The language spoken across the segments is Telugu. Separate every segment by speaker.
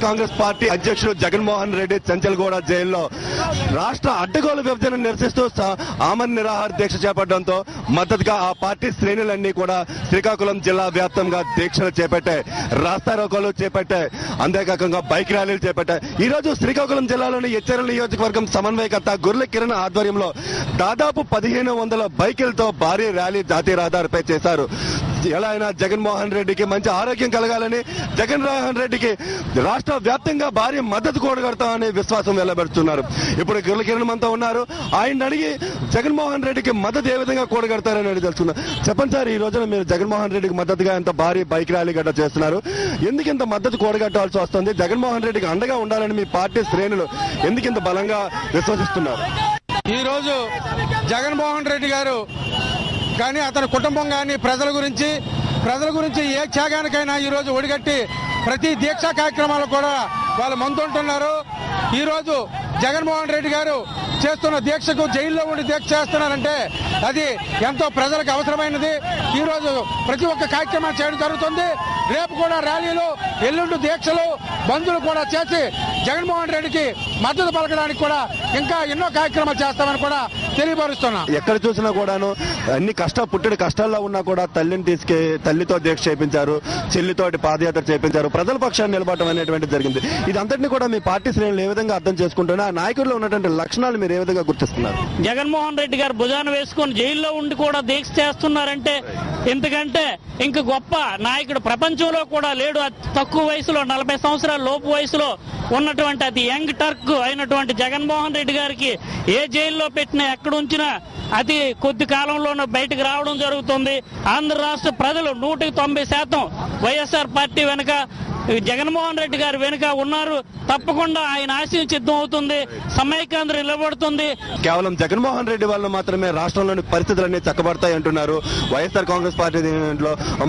Speaker 1: కాంగ్రెస్ పార్టీ అధ్యక్షుడు జగన్మోహన్ రెడ్డి చెంచల్గూడ జైల్లో రాష్ట్ర అడ్డగోలు విభజన నిరసిస్తూ ఆమరణ నిరాహార దీక్ష చేపట్టడంతో మద్దతుగా ఆ పార్టీ శ్రేణులన్నీ కూడా శ్రీకాకుళం జిల్లా వ్యాప్తంగా దీక్షలు చేపట్టాయి, రాస్తారోకోలు చేపట్టాయి, అంతేకాకుండా బైక్ ర్యాలీలు చేపట్టాయి. ఈ రోజు శ్రీకాకుళం జిల్లాలోని ఎచ్చెర్ల నియోజకవర్గం సమన్వయకర్త గుర్ల కిరణ్ ఆధ్వర్యంలో దాదాపు 1500 బైకులతో భారీ ర్యాలీ జాతీయ రహదారిపై చేశారు. ఎలా అయినా జగన్మోహన్ రెడ్డికి మంచి ఆరోగ్యం కలగాలని, జగన్మోహన్ రెడ్డికి రాష్ట్ర వ్యాప్తంగా భారీ మద్దతు కూడగడతామని విశ్వాసం వెల్లబెడుతున్నారు. ఇప్పుడు గుర్ల కిరణ్ మనతో ఉన్నారు. ఆయన అడిగి జగన్మోహన్ రెడ్డికి మద్దతు ఏ విధంగా కూడగడతారని అడిగి తెలుసుకున్నారు. చెప్పండి సార్, ఈ రోజున మీరు జగన్మోహన్ రెడ్డికి మద్దతుగా ఎంత భారీ బైక్ ర్యాలీ గట్రా చేస్తున్నారు, ఎందుకు ఇంత మద్దతు కూడగట్టాల్సి వస్తుంది? జగన్మోహన్ రెడ్డికి అండగా ఉండాలని మీ పార్టీ శ్రేణులు ఎందుకు ఇంత బలంగా విశ్వసిస్తున్నారు?
Speaker 2: ఈ రోజు జగన్మోహన్ రెడ్డి గారు కానీ అతని కుటుంబం కానీ ప్రజల గురించి ఏ త్యాగానికైనా ఈ రోజు ఒడిగట్టి ప్రతి దీక్షా కార్యక్రమాలు కూడా వాళ్ళు ముందుంటున్నారు. ఈ రోజు జగన్మోహన్ రెడ్డి గారు చేస్తున్న దీక్షకు జైల్లో ఉండి దీక్ష చేస్తున్నారంటే అది ఎంతో ప్రజలకు అవసరమైనది. ఈ రోజు ప్రతి ఒక్క కార్యక్రమం చేయడం జరుగుతుంది. రేపు కూడా ర్యాలీలు, ఎల్లుండి దీక్షలు, బంధులు కూడా చేసి జగన్మోహన్ రెడ్డికి మద్దతు పలకడానికి కూడా ఇంకా ఎన్నో కార్యక్రమాలు చేస్తామని కూడా తెలియపరుస్తున్నాం.
Speaker 1: ఎక్కడ చూసినా కూడాను అన్ని పుట్టిన కష్టాల్లో ఉన్నా కూడా తల్లితో దీక్ష చేయించారు, చెల్లితోటి పాదయాత్ర చేయించారు, ప్రజల పక్షాన్ని నిలబడటం అనేటువంటిది జరిగింది. ఇదంతటినీ కూడా మీ పార్టీ శ్రేణులు ఏ విధంగా అర్థం చేసుకుంటున్నా, ఆ నాయకుల్లో ఉన్నటువంటి లక్షణాలు మీరు ఏ విధంగా గుర్తిస్తున్నారు?
Speaker 3: జగన్మోహన్ రెడ్డి గారు భుజాన వేసుకుని జైల్లో ఉండి కూడా దీక్ష చేస్తున్నారంటే ఎందుకంటే ఇంక గొప్ప నాయకుడు ప్రపంచంలో కూడా లేడు. తక్కువ వయసులో 40 సంవత్సరాల లోపు వయసులో ఉన్నటువంటి అతి యంగ్ టర్క్ అయినటువంటి జగన్మోహన్ రెడ్డి గారికి ఏ జైల్లో పెట్టినా ఎక్కడ ఉంచినా అతి కొద్ది కాలంలోనే బయటకు రావడం జరుగుతుంది. ఆంధ్ర రాష్ట్ర ప్రజలు 190% వైఎస్ఆర్ పార్టీ వెనుక, జగన్మోహన్ రెడ్డి గారు వెనుక ఉన్నారు. తప్పకుండా ఆయన ఆశయం సిద్ధం అవుతుంది, సమైక్యాంధ్ర నిలబడుతుంది.
Speaker 1: కేవలం జగన్మోహన్ రెడ్డి వల్ల మాత్రమే రాష్ట్రంలోని పరిస్థితులన్నీ చక్కబడతాయి అంటున్నారు. వైఎస్ఆర్ కాంగ్రెస్ పార్టీ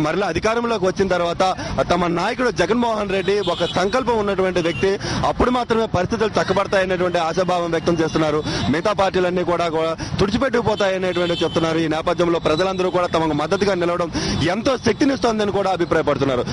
Speaker 1: మరలా అధికారంలోకి వచ్చిన తర్వాత తమ నాయకుడు జగన్మోహన్ రెడ్డి ఒక సంకల్పం ఉన్నటువంటి వ్యక్తి, అప్పుడు మాత్రమే పరిస్థితులు చక్కబడతాయనేటువంటి ఆశాభావం వ్యక్తం చేస్తున్నారు. మిగతా పార్టీలన్నీ కూడా తుడిచిపెట్టుకుపోతాయనేటువంటి చెప్తున్నారు. ఈ నేపథ్యంలో ప్రజలందరూ కూడా తమకు మద్దతుగా నిలవడం ఎంతో శక్తినిస్తోందని కూడా అభిప్రాయపడుతున్నారు.